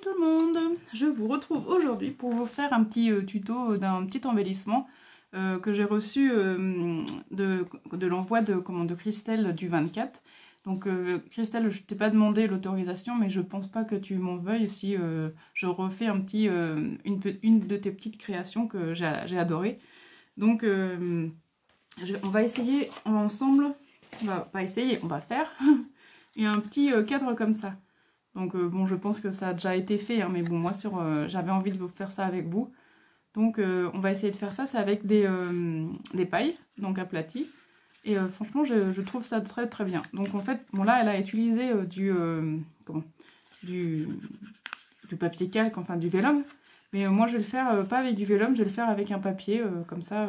tout le monde, je vous retrouve aujourd'hui pour vous faire un petit tuto d'un petit embellissement que j'ai reçu de l'envoi de Christelle du 24. Donc Christelle, je t'ai pas demandé l'autorisation, mais je pense pas que tu m'en veuilles si je refais un petit, une de tes petites créations que j'ai adoré. Donc on va essayer ensemble, on va pas essayer, on va faire un petit cadre comme ça. Donc bon, je pense que ça a déjà été fait, hein, mais bon, moi j'avais envie de vous faire ça avec vous. Donc on va essayer de faire ça, c'est avec des pailles, donc aplaties. Et franchement, je trouve ça très très bien. Donc en fait, bon là, elle a utilisé du papier calque, enfin du vélum. Mais moi, je vais le faire pas avec du vélum, je vais le faire avec un papier comme ça,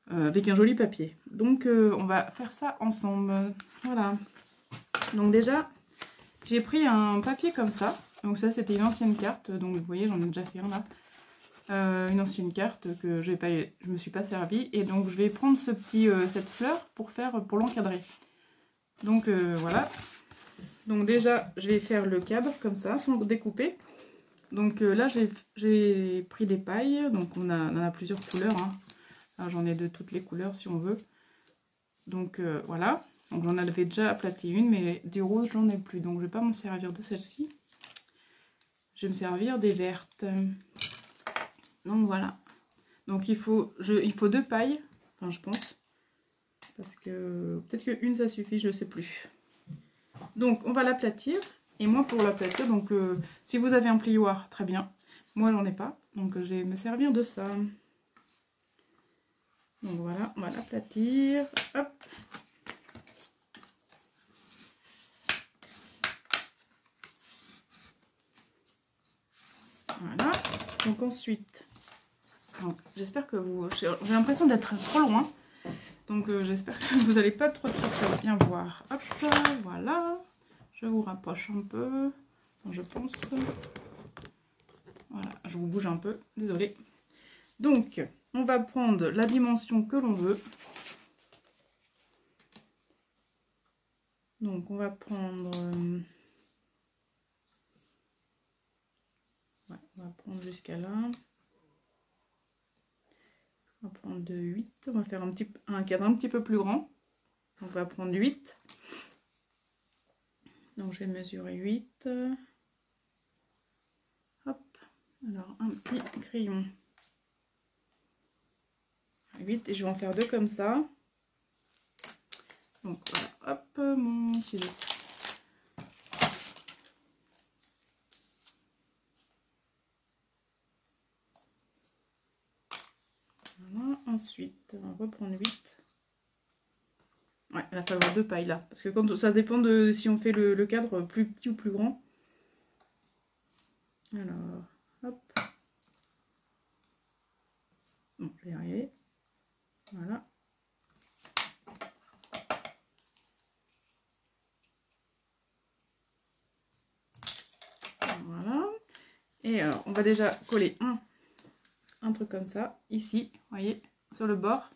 avec un joli papier. Donc on va faire ça ensemble. Voilà. Donc déjà, j'ai pris un papier comme ça. Donc ça, c'était une ancienne carte. Donc vous voyez, j'en ai déjà fait un là. Une ancienne carte que je me suis pas servie. Et donc je vais prendre cette fleur pour l'encadrer. Donc voilà. Donc déjà, je vais faire le cadre comme ça, sans découper. Donc là, j'ai pris des pailles. Donc on en a plusieurs couleurs. Hein. J'en ai de toutes les couleurs si on veut. Donc voilà. Donc j'en avais déjà aplati une, mais des roses, j'en ai plus. Donc je vais pas m'en servir de celle-ci. Je vais me servir des vertes. Donc voilà. Donc il faut deux pailles, enfin je pense. Parce que peut-être qu'une ça suffit, je ne sais plus. Donc on va l'aplatir. Et moi pour l'aplatir, donc si vous avez un plioir, très bien. Moi j'en ai pas, donc je vais me servir de ça. Donc voilà, on va l'aplatir. Hop. Voilà. Donc ensuite, j'espère que vous... J'ai l'impression d'être trop loin. Donc j'espère que vous n'allez pas trop bien voir. Hop, voilà. Je vous rapproche un peu. Enfin, je pense. Voilà, je vous bouge un peu. Désolée. Donc, on va prendre la dimension que l'on veut. Donc, on va prendre... ouais, on va prendre jusqu'à là. On va prendre de 8. On va faire un cadre un petit peu plus grand. On va prendre 8. Donc, je vais mesurer 8. Hop. Alors, un petit crayon. 8. Et je vais en faire 2 comme ça. Donc, voilà. Hop, mon ciseau. Voilà. Ensuite, on va reprendre 8. Ouais, il va falloir 2 pailles là. Parce que quand ça dépend de si on fait le cadre plus petit ou plus grand. Alors, hop. Bon, je vais y arriver. Voilà. Voilà. Et alors, on va déjà coller un truc comme ça, ici, vous voyez, sur le bord.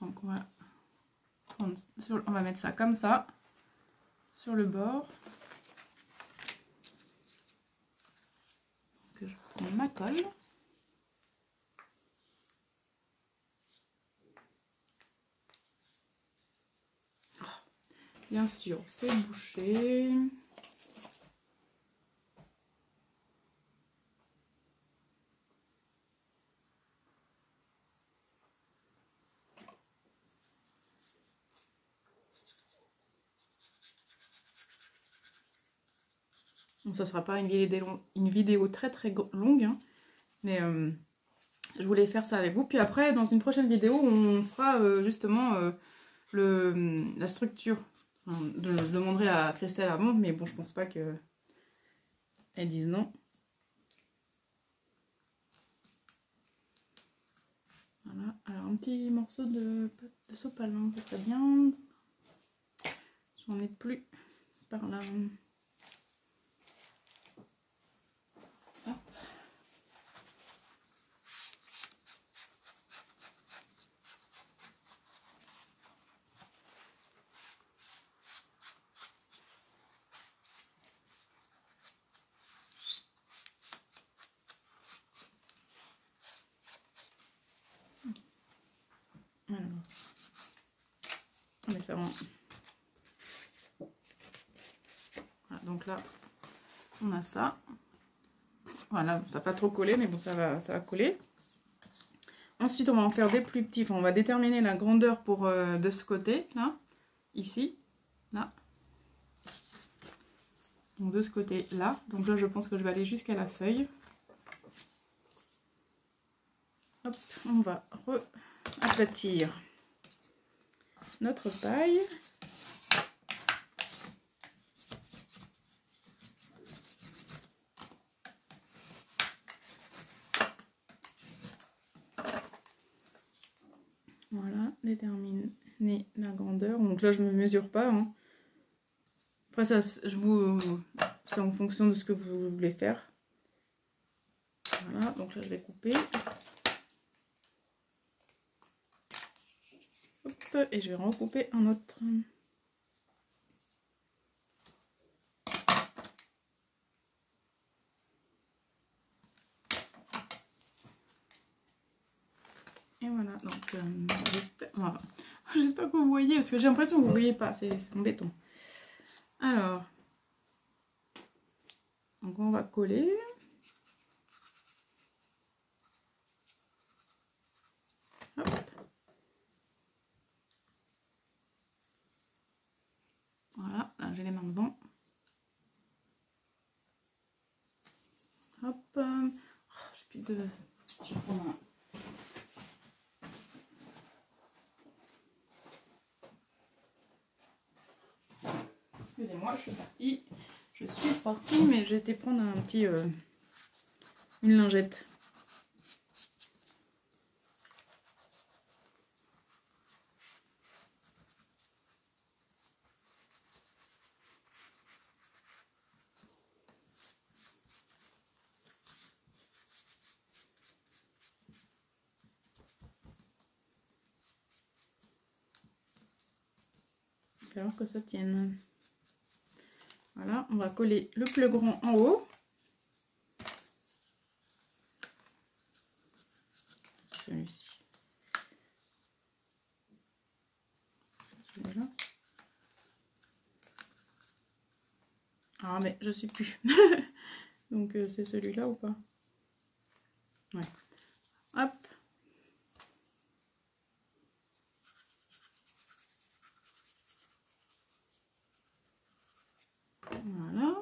Donc on va mettre ça comme ça, sur le bord. Donc je prends ma colle. Bien sûr, c'est bouché. Donc ça sera pas une vidéo très très longue, hein, mais je voulais faire ça avec vous. Puis après, dans une prochaine vidéo, on fera justement la structure. Enfin, je demanderai à Christelle avant, mais bon, je pense pas qu'elle dise non. Voilà, alors un petit morceau de sopalin, c'est très bien. J'en ai plus par là. Hop. ça rend... Voilà, donc là, on a ça. Voilà, ça va pas trop coller, mais bon, ça va coller. Ensuite, on va en faire des plus petits. Enfin, on va déterminer la grandeur pour de ce côté, là, ici, là. Donc de ce côté-là. Donc là, je pense que je vais aller jusqu'à la feuille. Hop, on va aplatir notre paille. Voilà, déterminer la grandeur. Donc là, je ne me mesure pas. Hein. Après, ça, c'est en fonction de ce que vous voulez faire. Voilà, donc là, je vais couper. Hop, et je vais recouper un autre. Et voilà, donc j'espère que vous voyez, parce que j'ai l'impression que vous ne voyez pas, c'est embêtant. Alors, donc on va coller. Hop. Voilà, là j'ai les mains devant. Hop. Oh, j'ai plus de... Je vais prendre un... Excusez-moi, je suis partie, mais j'ai été prendre un petit, une lingette. Il va falloir que ça tienne. Voilà, on va coller le plus grand en haut. Celui-ci. Celui-là. Ah mais je sais plus. Donc c'est celui-là ou pas? Ouais. Hop. Voilà.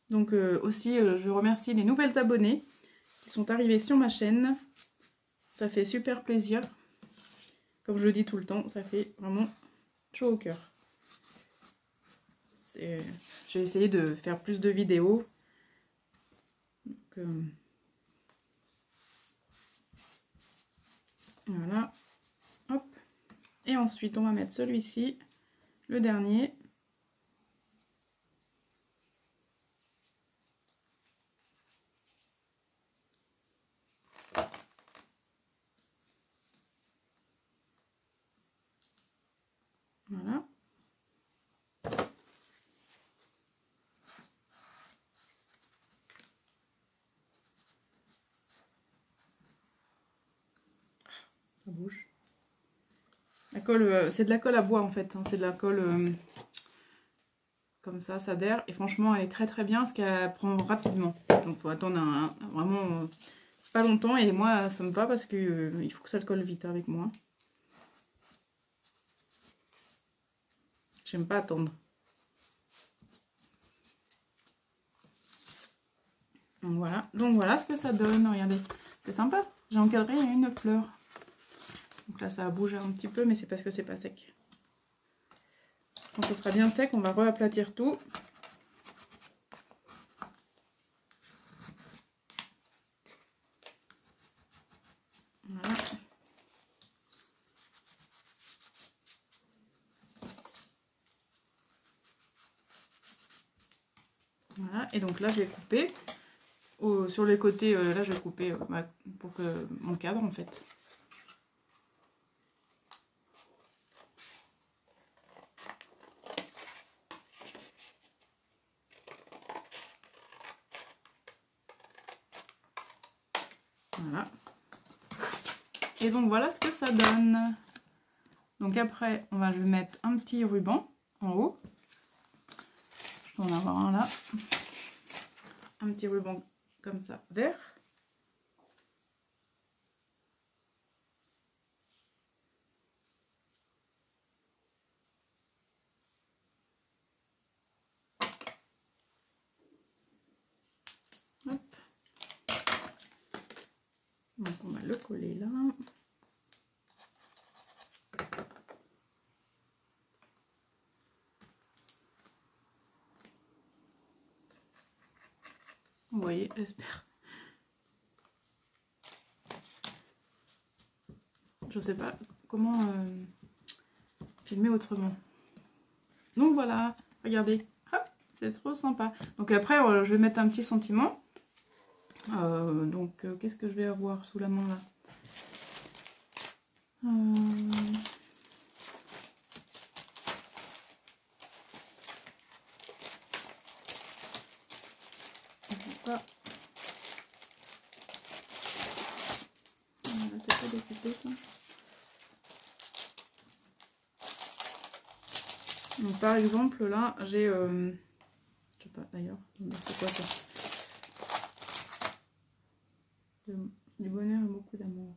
Donc aussi, je remercie les nouvelles abonnées qui sont arrivées sur ma chaîne. Ça fait super plaisir. Comme je le dis tout le temps, ça fait vraiment chaud au cœur. J'ai essayé de faire plus de vidéos. Donc, voilà. Hop. Et ensuite, on va mettre celui-ci, le dernier. Voilà. Ça bouge. La colle, c'est de la colle à bois en fait. Hein. C'est de la colle comme ça adhère. Et franchement, elle est très très bien parce qu'elle prend rapidement. Donc il faut attendre vraiment pas longtemps. Et moi, ça me va parce que il faut que ça le colle vite avec moi. J'aime pas attendre. Donc voilà ce que ça donne, regardez, c'est sympa. J'ai encadré une fleur. Donc là ça a bougé un petit peu, mais c'est parce que c'est pas sec. Quand ce sera bien sec, on va re-aplatir tout. Voilà. Voilà, et donc là je vais couper. Sur les côtés, là je vais couper pour que mon cadre en fait. Voilà. Et donc voilà ce que ça donne. Donc après, je vais mettre un petit ruban en haut. Je dois en avoir un là. Un petit ruban comme ça, vert. Hop. Donc on va le coller là. Vous voyez, j'espère. Je sais pas comment filmer autrement. Donc voilà, regardez. C'est trop sympa. Donc après, je vais mettre un petit sentiment. Qu'est-ce que je vais avoir sous la main là? C'est pas découpé ça. Donc par exemple là j'ai je sais pas d'ailleurs c'est quoi ça, du bonheur et beaucoup d'amour.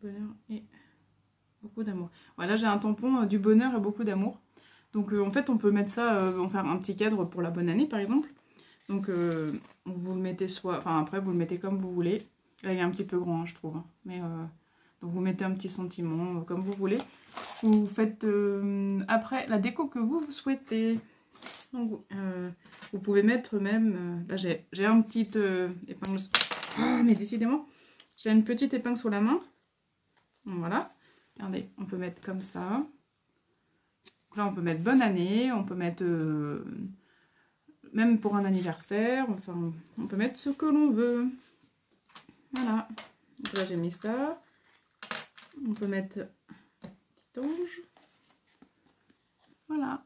Bonheur et beaucoup d'amour. Voilà, j'ai un tampon du bonheur et beaucoup d'amour. Donc en fait on peut mettre ça, on faire un petit cadre pour la bonne année par exemple. Donc vous le mettez soit, enfin après vous le mettez comme vous voulez. Là il est un petit peu grand hein, je trouve. Mais donc vous mettez un petit sentiment comme vous voulez. Vous faites après la déco que vous souhaitez. Donc vous pouvez mettre même, là j'ai un petit épingle, mais décidément j'ai une petite épingle sur la main. Donc, voilà, regardez, on peut mettre comme ça. Donc, là on peut mettre bonne année, on peut mettre même pour un anniversaire, enfin on peut mettre ce que l'on veut. Voilà, donc là j'ai mis ça. On peut mettre un petit ange. Voilà.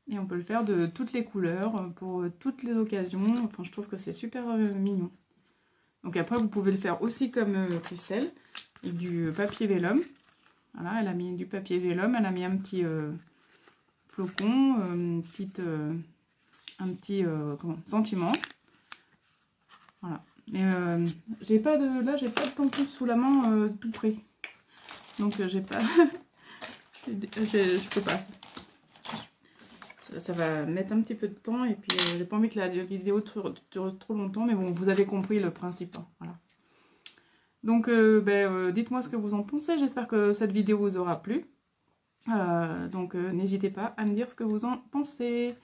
Et on peut le faire de toutes les couleurs, pour toutes les occasions. Enfin, je trouve que c'est super mignon. Donc après, vous pouvez le faire aussi comme Christelle, avec du papier vélum. Voilà, elle a mis du papier vélum, elle a mis un petit flocon, un petit sentiment. Voilà. Mais j'ai pas de tampon sous la main tout près. Donc j'ai pas... je peux pas. Ça va mettre un petit peu de temps et puis j'ai pas envie que la vidéo dure trop longtemps, mais bon, vous avez compris le principe. Hein, voilà. Donc, dites-moi ce que vous en pensez. J'espère que cette vidéo vous aura plu. N'hésitez pas à me dire ce que vous en pensez.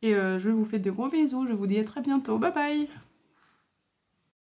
Et je vous fais de gros bisous. Je vous dis à très bientôt. Bye bye!